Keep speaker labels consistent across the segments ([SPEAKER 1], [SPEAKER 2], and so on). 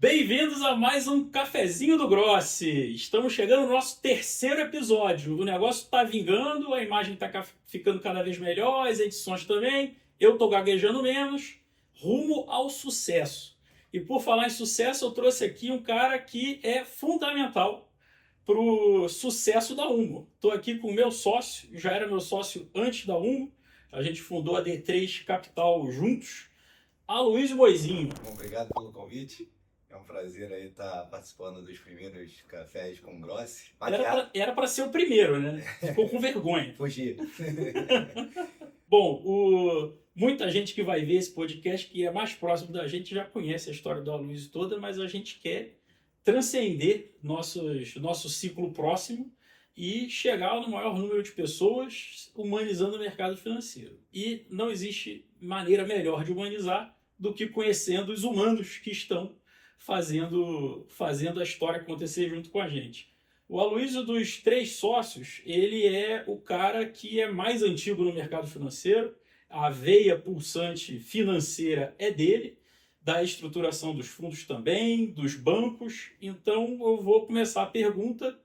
[SPEAKER 1] Bem-vindos a mais um Cafezinho do Grossi. Estamos chegando no nosso terceiro episódio. O negócio está vingando, a imagem está ficando cada vez melhor, as edições também. Eu estou gaguejando menos, rumo ao sucesso. E por falar em sucesso, eu trouxe aqui um cara que é fundamental para o sucesso da Humo. Estou aqui com o meu sócio, já era meu sócio antes da Humo. A gente fundou a D3 Capital juntos. Aloysio Boizinho.
[SPEAKER 2] Bom, obrigado pelo convite. É um prazer aí estar participando dos primeiros cafés com Grossi.
[SPEAKER 1] Era para ser o primeiro, né? Ficou com vergonha.
[SPEAKER 2] Fugir.
[SPEAKER 1] Bom, muita gente que vai ver esse podcast, que é mais próximo da gente, já conhece a história do Aloysio toda, mas a gente quer transcender nosso ciclo próximo e chegar no maior número de pessoas humanizando o mercado financeiro. E não existe maneira melhor de humanizar do que conhecendo os humanos que estão fazendo a história acontecer junto com a gente. O Aloysio, dos três sócios, ele é o cara que é mais antigo no mercado financeiro. A veia pulsante financeira é dele, da estruturação dos fundos também, dos bancos. Então eu vou começar a pergunta: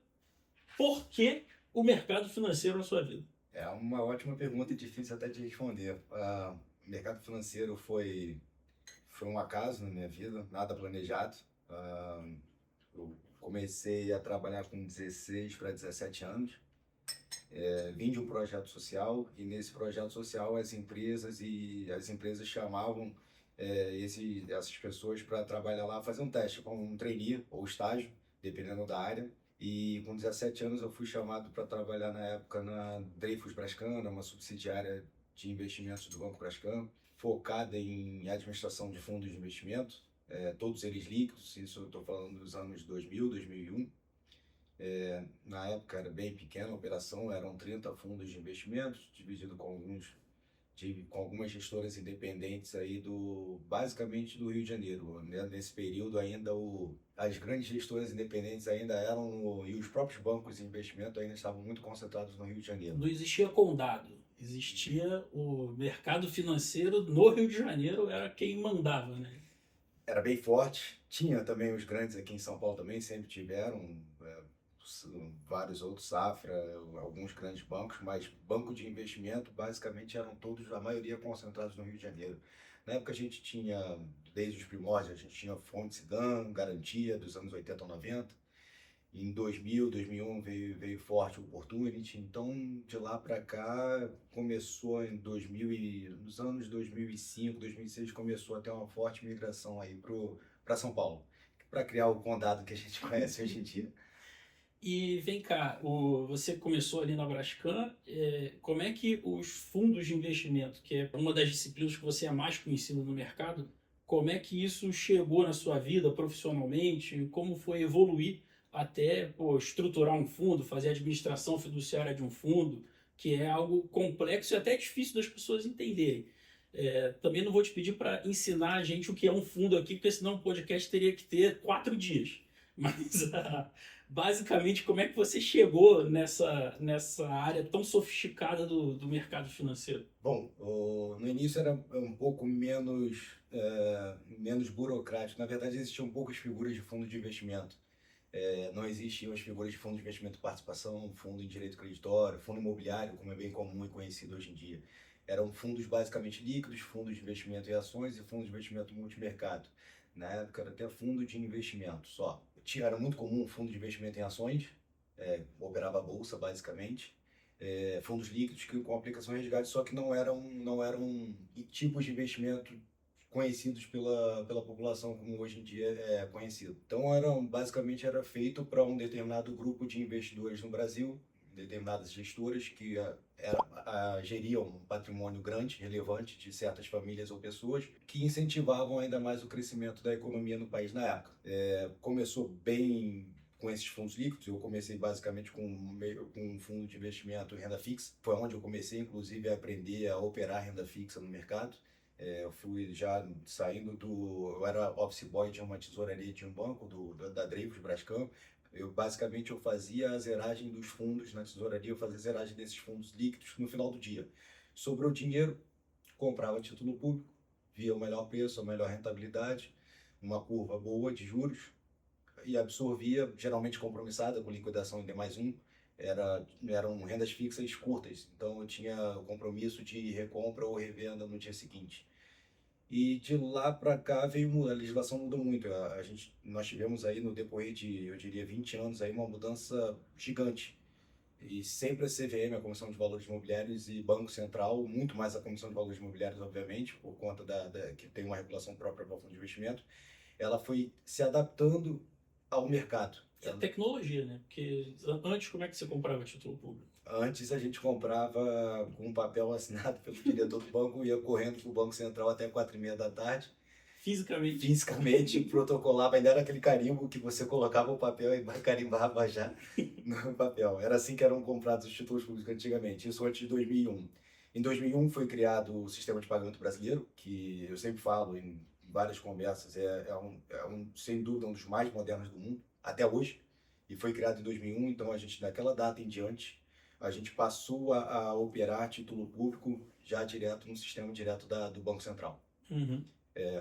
[SPEAKER 1] por que o mercado financeiro na sua vida?
[SPEAKER 2] É uma ótima pergunta e difícil até de responder. O mercado financeiro foi um acaso na minha vida, nada planejado. Eu comecei a trabalhar com 16 para 17 anos. Vim de um projeto social e nesse projeto social as empresas chamavam essas pessoas para trabalhar lá, fazer um teste, como um trainee ou estágio, dependendo da área. E com 17 anos eu fui chamado para trabalhar na época na Dreyfus Brascan, uma subsidiária de investimentos do Banco Brascan, focada em administração de fundos de investimento, todos eles líquidos, isso eu estou falando dos anos 2000, 2001. Na época era bem pequena a operação, eram 30 fundos de investimentos, dividido com algumas gestoras independentes aí basicamente do Rio de Janeiro. Né? Nesse período ainda as grandes gestoras independentes ainda e os próprios bancos de investimento ainda estavam muito concentrados no Rio de Janeiro.
[SPEAKER 1] Não existia condado, existia o mercado financeiro no Rio de Janeiro, era quem mandava, né?
[SPEAKER 2] Era bem forte, tinha também os grandes aqui em São Paulo também, sempre tiveram, vários outros, Safra, alguns grandes bancos, mas banco de investimento basicamente eram todos, a maioria concentrados no Rio de Janeiro. Na época a gente tinha, desde os primórdios, a gente tinha Fonte Sidan, Garantia dos anos 80 ou 90. Em 2000, 2001 veio forte o Opportunity, então de lá para cá começou nos anos 2005, 2006 começou a ter uma forte migração aí para São Paulo, para criar o condado que a gente conhece hoje em dia.
[SPEAKER 1] E vem cá, você começou ali na Brascan, como é que os fundos de investimento, que é uma das disciplinas que você é mais conhecido no mercado, como é que isso chegou na sua vida profissionalmente? Como foi evoluir até estruturar um fundo, fazer a administração fiduciária de um fundo, que é algo complexo e até difícil das pessoas entenderem. Também não vou te pedir para ensinar a gente o que é um fundo aqui, porque senão o podcast teria que ter 4 dias. Mas basicamente, como é que você chegou nessa área tão sofisticada do mercado financeiro?
[SPEAKER 2] Bom, no início era um pouco menos burocrático. Na verdade, existiam poucas figuras de fundo de investimento. Não existiam as figuras de fundo de investimento de participação, fundo em direito creditório, fundo imobiliário, como é bem comum e conhecido hoje em dia. Eram fundos basicamente líquidos, fundos de investimento em ações e fundos de investimento multimercado. Na época era até fundo de investimento só. Era muito comum fundo de investimento em ações, operava a bolsa basicamente. Fundos líquidos com aplicação em resgate, só que não eram tipos de investimento conhecidos pela população como hoje em dia é conhecido. Então basicamente era feito para um determinado grupo de investidores no Brasil, determinadas gestoras que geriam um patrimônio grande, relevante de certas famílias ou pessoas que incentivavam ainda mais o crescimento da economia no país na época. Começou bem com esses fundos líquidos. Eu comecei basicamente com um fundo de investimento em renda fixa. Foi onde eu comecei, inclusive, a aprender a operar renda fixa no mercado. Eu fui já saindo eu era office boy de uma tesouraria de um banco, da Dreyfus Brascan. Basicamente eu fazia a zeragem dos fundos na tesouraria, eu fazia a zeragem desses fundos líquidos no final do dia. Sobrou dinheiro, comprava título público, via o melhor preço, a melhor rentabilidade. uma curva boa de juros e absorvia, geralmente compromissada com liquidação em D+1, eram rendas fixas curtas, então eu tinha o compromisso de recompra ou revenda no dia seguinte. E de lá para cá a legislação mudou muito. Nós tivemos aí no decorrer de, eu diria, 20 anos aí uma mudança gigante. E sempre a CVM, a Comissão de Valores Imobiliários, e Banco Central, muito mais a Comissão de Valores Imobiliários, obviamente, por conta que tem uma regulação própria para o fundo de investimento, ela foi se adaptando ao mercado.
[SPEAKER 1] É tecnologia, né? Porque antes, como é que você comprava título público?
[SPEAKER 2] Antes a gente comprava com um papel assinado pelo diretor do banco, ia correndo para o Banco Central até 4h30 da tarde.
[SPEAKER 1] Fisicamente.
[SPEAKER 2] Fisicamente, protocolava, ainda era aquele carimbo que você colocava o papel e carimbava já no papel. Era assim que eram comprados os títulos públicos antigamente, isso antes de 2001. Em 2001 foi criado o Sistema de Pagamento Brasileiro, que eu sempre falo em várias conversas, sem dúvida, um dos mais modernos do mundo, até hoje. E foi criado em 2001, então a gente, daquela data em diante, a gente passou a operar título público já direto no sistema direto do Banco Central.
[SPEAKER 1] Uhum.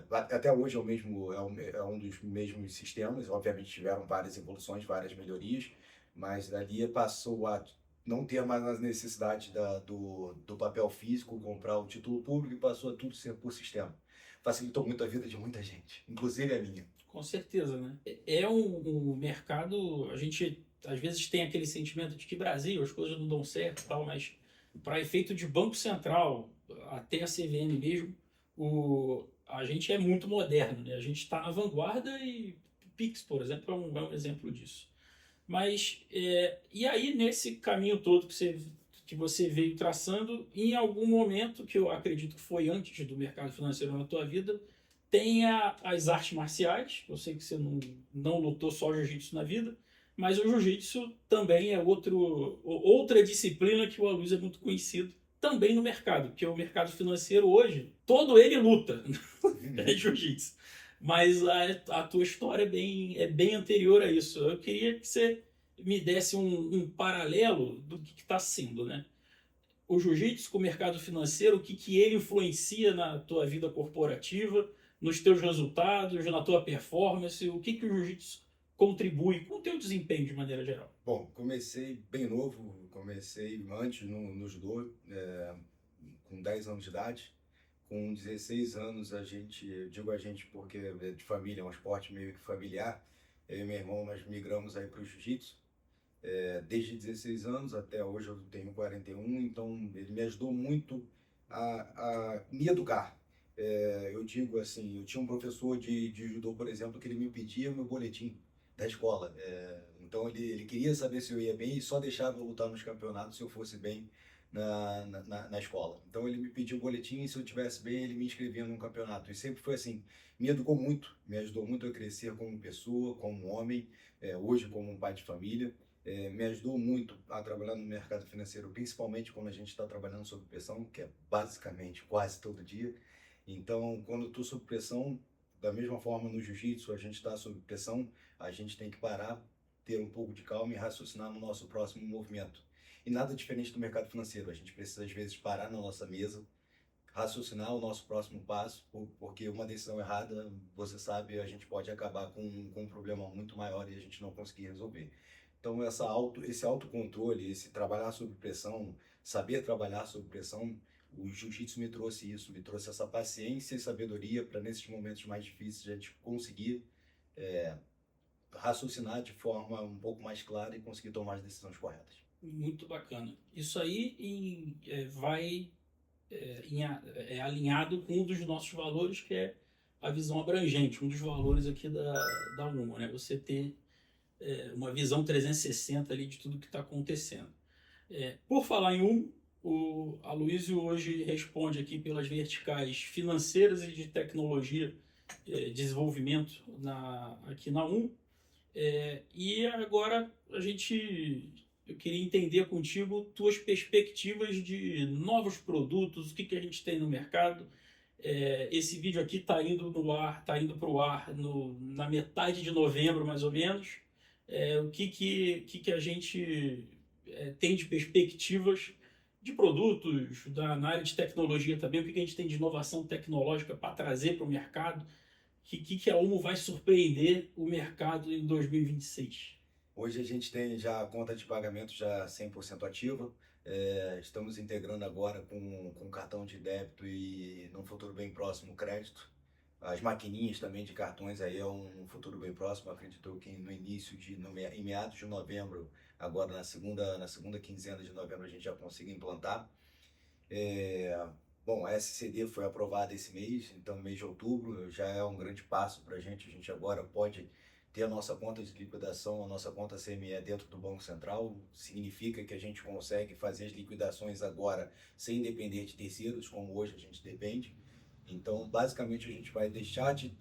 [SPEAKER 2] Até hoje é um dos mesmos sistemas, obviamente tiveram várias evoluções, várias melhorias, mas dali passou a não ter mais a necessidade do papel físico, comprar o título público, e passou a tudo ser por sistema. Facilitou muito a vida de muita gente, inclusive a minha.
[SPEAKER 1] Com certeza, né? É um mercado, a gente às vezes tem aquele sentimento de que Brasil, as coisas não dão certo e tal, mas para efeito de Banco Central, até a CVM mesmo, a gente é muito moderno, né? A gente está na vanguarda e Pix, por exemplo, é um exemplo disso. Mas, e aí nesse caminho todo que você veio traçando, em algum momento, que eu acredito que foi antes do mercado financeiro na tua vida, tem as artes marciais. Eu sei que você não lutou só jiu-jitsu na vida, mas o jiu-jitsu também é outra disciplina que o Aloysio é muito conhecido, também no mercado, porque o mercado financeiro hoje, todo ele luta, é jiu-jitsu. Mas a tua história é bem anterior a isso. Eu queria que você me desse um paralelo do que está sendo, né? O jiu-jitsu com o mercado financeiro, o que ele influencia na tua vida corporativa, nos teus resultados, na tua performance, o que o jiu-jitsu contribui com o teu desempenho de maneira geral.
[SPEAKER 2] Bom, comecei bem novo, comecei antes no judô, com 10 anos de idade. Com 16 anos, eu digo a gente porque é de família, é um esporte meio que familiar, eu e meu irmão, nós migramos aí para o jiu-jitsu. Desde 16 anos até hoje eu tenho 41, então ele me ajudou muito a me educar. Eu digo assim, eu tinha um professor de judô, por exemplo, que ele me pedia o meu boletim da escola. Então ele queria saber se eu ia bem e só deixava eu lutar nos campeonatos se eu fosse bem na escola. Então ele me pediu o boletim e se eu tivesse bem ele me inscrevia num campeonato. E sempre foi assim, me educou muito, me ajudou muito a crescer como pessoa, como homem, hoje como um pai de família. Me ajudou muito a trabalhar no mercado financeiro, principalmente quando a gente está trabalhando sob pressão, que é basicamente quase todo dia. Então, quando eu estou sob pressão, da mesma forma no jiu-jitsu, a gente está sob pressão, a gente tem que parar, ter um pouco de calma e raciocinar no nosso próximo movimento. E nada diferente do mercado financeiro, a gente precisa às vezes parar na nossa mesa, raciocinar o nosso próximo passo, porque uma decisão errada, você sabe, a gente pode acabar com um problema muito maior e a gente não conseguir resolver. Então, esse autocontrole, esse trabalhar sob pressão, saber trabalhar sob pressão, o jiu-jitsu me trouxe isso, me trouxe essa paciência e sabedoria para, nesses momentos mais difíceis, a gente conseguir raciocinar de forma um pouco mais clara e conseguir tomar as decisões corretas.
[SPEAKER 1] Muito bacana. Isso aí vai alinhado com um dos nossos valores, que é a visão abrangente, um dos valores aqui da UMA, né? Você ter uma visão 360 ali de tudo que está acontecendo. Por falar em o Aloysio hoje responde aqui pelas verticais financeiras e de tecnologia, desenvolvimento aqui na e agora eu queria entender contigo tuas perspectivas de novos produtos, o que a gente tem no mercado. Esse vídeo aqui está indo para o ar na metade de novembro, mais ou menos. O que a gente tem de perspectivas de produtos na área de tecnologia também, o que a gente tem de inovação tecnológica para trazer para o mercado, que a Umo vai surpreender o mercado em 2026?
[SPEAKER 2] Hoje a gente tem já a conta de pagamento já 100% ativa. Estamos integrando agora com cartão de débito e, num futuro bem próximo, crédito. As maquininhas também de cartões aí é um futuro bem próximo. Acredito que no início em meados de novembro, agora na segunda quinzena de novembro, a gente já consiga implantar. Bom, a SCD foi aprovada esse mês, então mês de outubro já é um grande passo para a gente. A gente agora pode ter a nossa conta de liquidação, a nossa conta CME dentro do Banco Central. Significa que a gente consegue fazer as liquidações agora sem depender de terceiros, como hoje a gente depende. Então, basicamente, a gente vai deixar de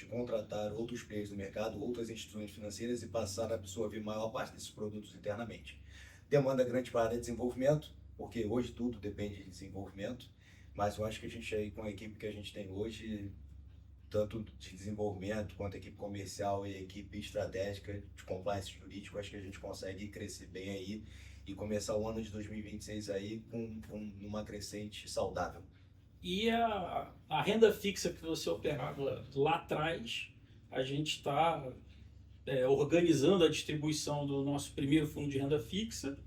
[SPEAKER 2] contratar outros players do mercado, outras instituições financeiras e passar a absorver maior parte desses produtos internamente. Demanda grande para a área de desenvolvimento, porque hoje tudo depende de desenvolvimento, mas eu acho que a gente aí, com a equipe que a gente tem hoje, tanto de desenvolvimento quanto a equipe comercial e a equipe estratégica de compliance jurídico, acho que a gente consegue crescer bem aí e começar o ano de 2026 aí com uma crescente saudável.
[SPEAKER 1] E a renda fixa que você operava lá atrás, a gente está organizando a distribuição do nosso primeiro fundo de renda fixa.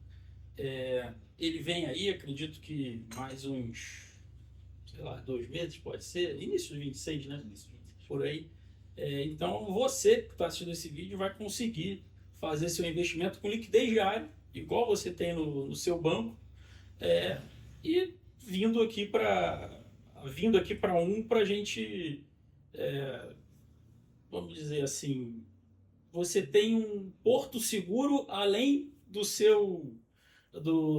[SPEAKER 1] Ele vem aí, acredito que mais uns, sei lá, 2 meses, pode ser, início de 26, né? Por aí. Então, você que está assistindo esse vídeo vai conseguir fazer seu investimento com liquidez diária, igual você tem no seu banco, e vindo aqui para a gente, vamos dizer assim, você tem um porto seguro além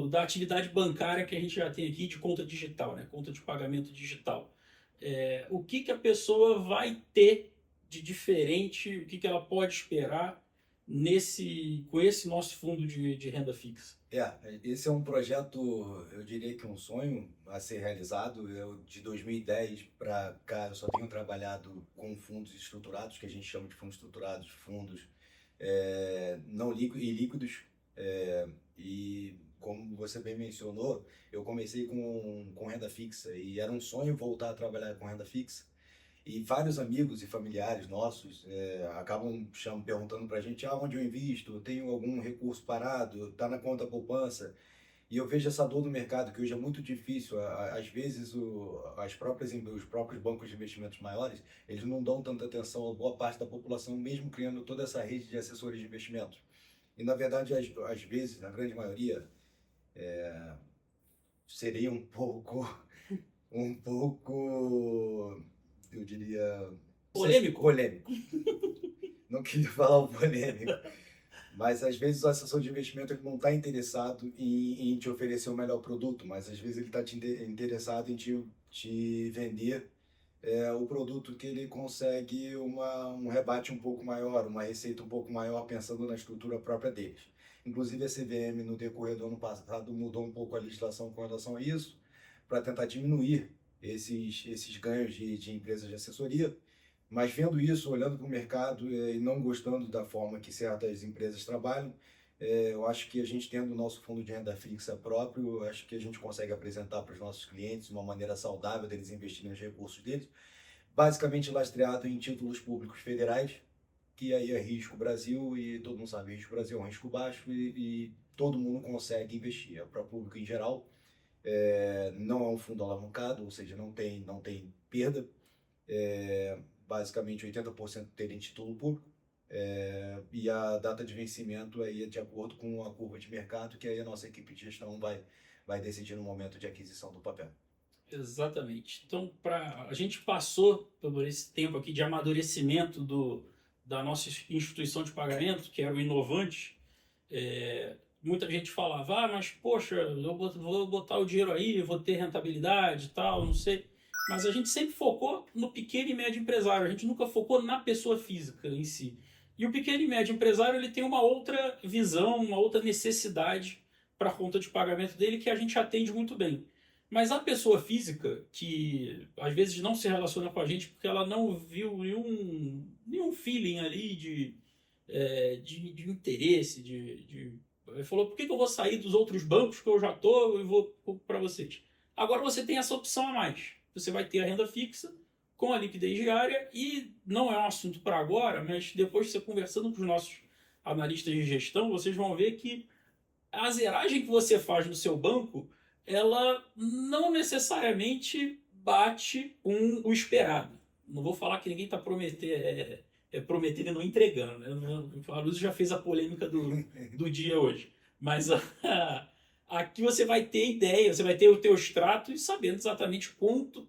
[SPEAKER 1] da atividade bancária que a gente já tem aqui de conta digital, né? Conta de pagamento digital. O que a pessoa vai ter de diferente, o que ela pode esperar com esse nosso fundo de renda fixa?
[SPEAKER 2] Esse é um projeto, eu diria que um sonho a ser realizado. Eu, de 2010 para cá, eu só tenho trabalhado com fundos estruturados, que a gente chama de fundos estruturados, fundos não líquidos e líquidos. E como você bem mencionou, eu comecei com renda fixa e era um sonho voltar a trabalhar com renda fixa. E vários amigos e familiares nossos acabam perguntando para a gente onde eu invisto, eu tenho algum recurso parado, está na conta poupança. E eu vejo essa dor do mercado, que hoje é muito difícil. Às vezes, os próprios bancos de investimentos maiores, eles não dão tanta atenção a boa parte da população, mesmo criando toda essa rede de assessores de investimentos. E, na verdade, às vezes, na grande maioria, seria um pouco, eu diria...
[SPEAKER 1] Polêmico?
[SPEAKER 2] Polêmico. Não queria falar o polêmico. Mas às vezes o assessor de investimento ele não está interessado em te oferecer o melhor produto, mas às vezes ele está interessado em te vender o produto que ele consegue um rebate um pouco maior, uma receita um pouco maior, pensando na estrutura própria deles. Inclusive a CVM, no decorrer do ano passado, mudou um pouco a legislação com relação a isso, para tentar diminuir esses ganhos de empresas de assessoria. Mas vendo isso, olhando para o mercado e não gostando da forma que certas empresas trabalham, eu acho que a gente tendo o nosso fundo de renda fixa próprio, acho que a gente consegue apresentar para os nossos clientes uma maneira saudável deles investirem os recursos deles, basicamente lastreado em títulos públicos federais, que aí é risco Brasil, e todo mundo sabe, risco Brasil é um risco baixo e todo mundo consegue investir. Para o público em geral, não é um fundo alavancado, ou seja, não tem perda. Basicamente 80% dele em título público, e a data de vencimento aí é de acordo com a curva de mercado, que aí a nossa equipe de gestão vai decidir no momento de aquisição do papel.
[SPEAKER 1] Exatamente. Então, a gente passou por esse tempo aqui de amadurecimento da nossa instituição de pagamento, que era o Inovante. Muita gente falava, mas poxa, eu vou botar o dinheiro aí, vou ter rentabilidade e tal, não sei. Mas a gente sempre focou no pequeno e médio empresário, a gente nunca focou na pessoa física em si. E o pequeno e médio empresário ele tem uma outra visão, uma outra necessidade para a conta de pagamento dele que a gente atende muito bem. Mas a pessoa física, que às vezes não se relaciona com a gente porque ela não viu nenhum feeling ali de interesse, ele falou, por que eu vou sair dos outros bancos que eu já estou e vou para vocês? Agora você tem essa opção a mais. Você vai ter a renda fixa com a liquidez diária e não é um assunto para agora, mas depois de você conversando com os nossos analistas de gestão, vocês vão ver que a zeragem que você faz no seu banco, ela não necessariamente bate com o esperado. Não vou falar que ninguém está prometendo e não entregando, né? A Luz já fez a polêmica do dia hoje. Mas aqui você vai ter ideia, você vai ter o teu extrato e sabendo exatamente quanto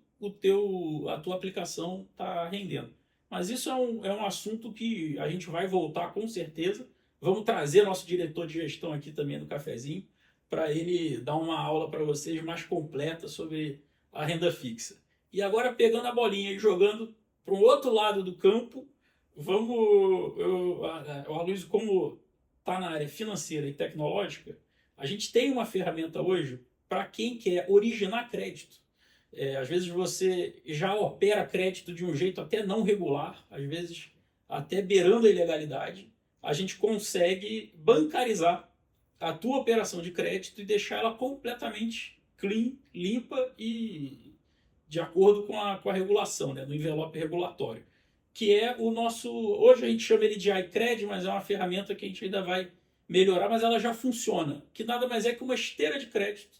[SPEAKER 1] a tua aplicação está rendendo. Mas isso é um assunto que a gente vai voltar com certeza. Vamos trazer nosso diretor de gestão aqui também no cafezinho para ele dar uma aula para vocês mais completa sobre a renda fixa. E agora pegando a bolinha e jogando para o outro lado do campo, vamos. O Aloysio, como está na área financeira e tecnológica, a gente tem uma ferramenta hoje para quem quer originar crédito. Às vezes você já opera crédito de um jeito até não regular, às vezes até beirando a ilegalidade. A gente consegue bancarizar a tua operação de crédito e deixar ela completamente clean, limpa e de acordo com a regulação, né, no envelope regulatório. Que é o nosso. Hoje a gente chama ele de iCred, mas é uma ferramenta que a gente ainda vai melhorar, mas ela já funciona. Que nada mais é que uma esteira de crédito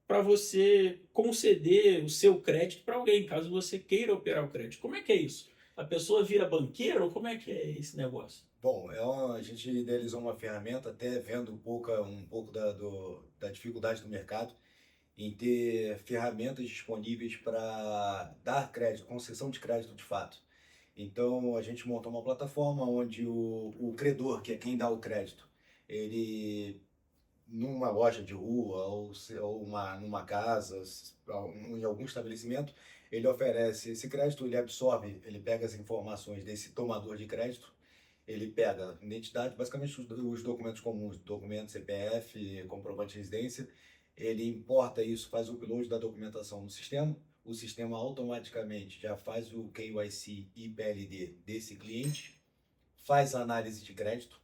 [SPEAKER 1] para você conceder o seu crédito para alguém, caso você queira operar o crédito. Como é que é isso? A pessoa vira banqueiro ou como é que é esse negócio?
[SPEAKER 2] Bom, a gente idealizou uma ferramenta até vendo um pouco da dificuldade do mercado em ter ferramentas disponíveis para dar crédito, concessão de crédito de fato. Então a gente montou uma plataforma onde o credor, que é quem dá o crédito, ele numa loja de rua ou numa casa, em algum estabelecimento, ele oferece esse crédito, ele absorve, ele pega as informações desse tomador de crédito, ele pega identidade, basicamente os documentos comuns, documento CPF, comprovante de residência, ele importa isso, faz o upload da documentação no sistema, o sistema automaticamente já faz o KYC e PLD desse cliente, faz a análise de crédito,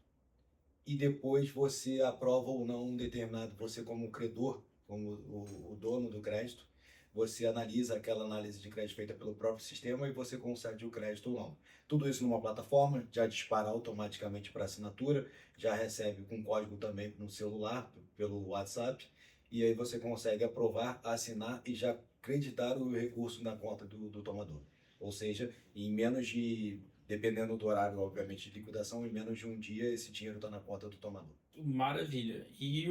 [SPEAKER 2] e depois você aprova ou não um determinado, você como credor, como o dono do crédito, você analisa aquela análise de crédito feita pelo próprio sistema e você concede o crédito ou não. Tudo isso numa plataforma, já dispara automaticamente para assinatura, já recebe com código também no celular, pelo WhatsApp, e aí você consegue aprovar, assinar e já creditar o recurso na conta do tomador. Ou seja, em menos de, dependendo do horário, obviamente, de liquidação, em menos de um dia esse dinheiro está na conta do tomador.
[SPEAKER 1] Maravilha. E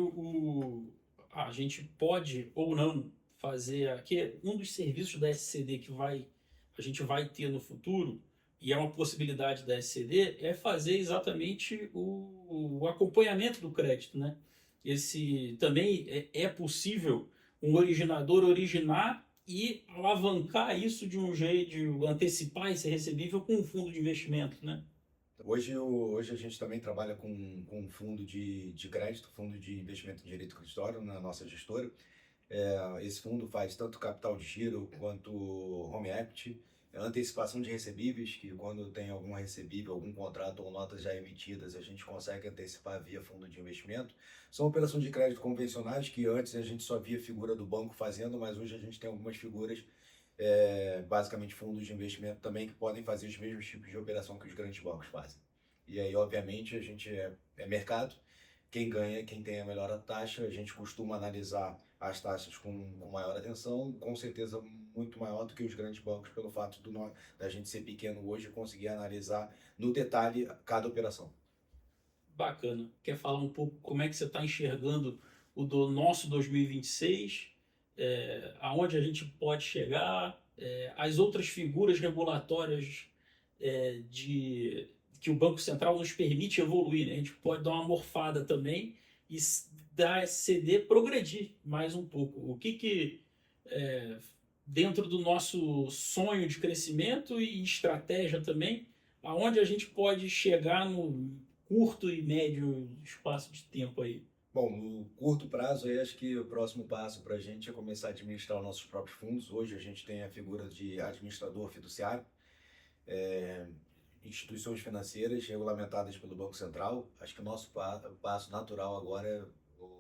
[SPEAKER 1] a gente pode ou não fazer aqui um dos serviços da SCD que a gente vai ter no futuro, e é uma possibilidade da SCD, é fazer exatamente o acompanhamento do crédito, né? Esse também é possível um originador originar e alavancar isso de um jeito, de antecipar esse recebível com um fundo de investimento, né?
[SPEAKER 2] Hoje a gente também trabalha com um fundo de crédito, fundo de investimento em direito creditório na nossa gestora. Esse fundo faz tanto capital de giro quanto home equity, antecipação de recebíveis, que quando tem algum recebível, algum contrato ou notas já emitidas, a gente consegue antecipar via fundo de investimento. São operações de crédito convencionais que antes a gente só via figura do banco fazendo, mas hoje a gente tem algumas figuras, basicamente fundos de investimento também, que podem fazer os mesmos tipos de operação que os grandes bancos fazem. E aí, obviamente, a gente é mercado, quem ganha, quem tem a melhor taxa, a gente costuma analisar as taxas com maior atenção, com certeza muito maior do que os grandes bancos, pelo fato da gente ser pequeno hoje e conseguir analisar no detalhe cada operação.
[SPEAKER 1] Bacana. Quer falar um pouco como é que você está enxergando o do nosso 2026? Aonde a gente pode chegar? As outras figuras regulatórias que o Banco Central nos permite evoluir, né? A gente pode dar uma morfada também e da SCD progredir mais um pouco. O que dentro do nosso sonho de crescimento e estratégia também, aonde a gente pode chegar no curto e médio espaço de tempo aí?
[SPEAKER 2] Bom, no curto prazo, aí acho que o próximo passo para a gente é começar a administrar os nossos próprios fundos. Hoje a gente tem a figura de administrador fiduciário, instituições financeiras regulamentadas pelo Banco Central. Acho que o nosso passo natural agora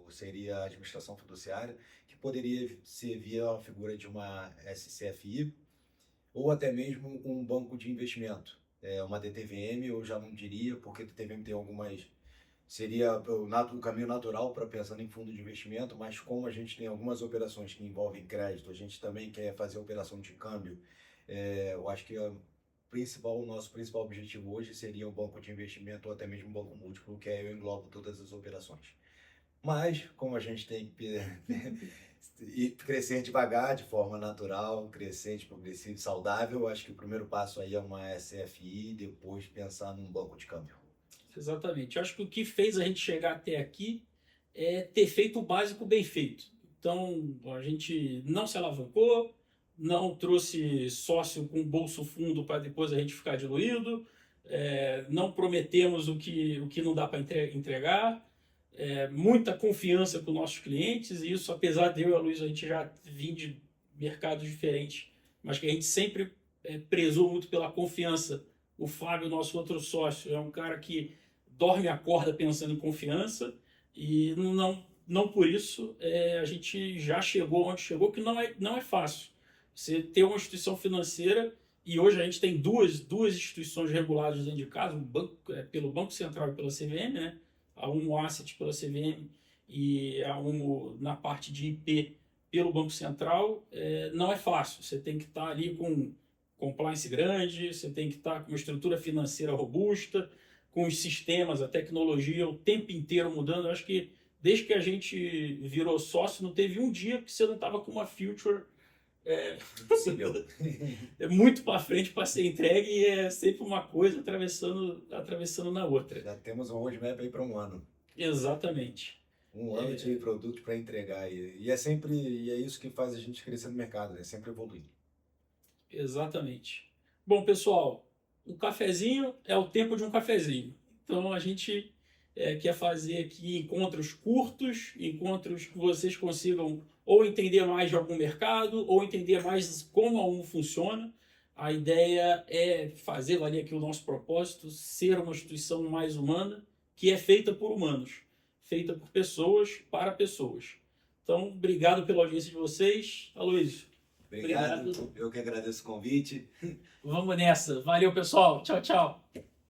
[SPEAKER 2] seria a administração fiduciária, que poderia ser via a figura de uma SCFI ou até mesmo um banco de investimento. Uma DTVM, eu já não diria, porque a DTVM tem algumas... Seria o caminho natural para pensando em fundo de investimento, mas como a gente tem algumas operações que envolvem crédito, a gente também quer fazer operação de câmbio, eu acho que o nosso principal objetivo hoje seria um banco de investimento ou até mesmo um banco múltiplo, que aí eu englobo todas as operações. Mas, como a gente tem que ir crescer devagar, de forma natural, crescente, progressivo, saudável, eu acho que o primeiro passo aí é uma SFI e depois pensar num banco de câmbio.
[SPEAKER 1] Exatamente. Eu acho que o que fez a gente chegar até aqui é ter feito o básico bem feito. Então, a gente não se alavancou, não trouxe sócio com bolso fundo para depois a gente ficar diluído, não prometemos o que não dá para entregar, muita confiança com nossos clientes, e isso, apesar de eu e a Luísa, a gente já vir de mercados diferentes, mas que a gente sempre prezou muito pela confiança. O Fábio, nosso outro sócio, é um cara que dorme e acorda pensando em confiança, e não por isso a gente já chegou onde chegou, que não é fácil. Você ter uma instituição financeira, e hoje a gente tem duas instituições reguladas dentro de casa, pelo Banco Central e pela CVM, né? A Umo Asset pela CVM e a Umo na parte de IP pelo Banco Central, não é fácil. Você tem que estar ali com compliance grande, você tem que estar com uma estrutura financeira robusta, com os sistemas, a tecnologia o tempo inteiro mudando. Eu acho que desde que a gente virou sócio, não teve um dia que você não estava com uma future muito para frente para ser entregue, e é sempre uma coisa atravessando na outra.
[SPEAKER 2] Já temos um roadmap aí para um ano.
[SPEAKER 1] Exatamente.
[SPEAKER 2] Um ano de produto para entregar. E é isso que faz a gente crescer no mercado, né? Sempre evoluir.
[SPEAKER 1] Exatamente. Bom, pessoal, um cafezinho é o tempo de um cafezinho. Então a gente quer fazer aqui encontros curtos, encontros que vocês consigam ou entender mais de algum mercado, ou entender mais como a Umo funciona. A ideia é fazer valer aqui o nosso propósito, ser uma instituição mais humana, que é feita por humanos, feita por pessoas, para pessoas. Então, obrigado pela audiência de vocês. Aloysio.
[SPEAKER 2] Obrigado. Eu que agradeço o convite.
[SPEAKER 1] Vamos nessa. Valeu, pessoal. Tchau, tchau.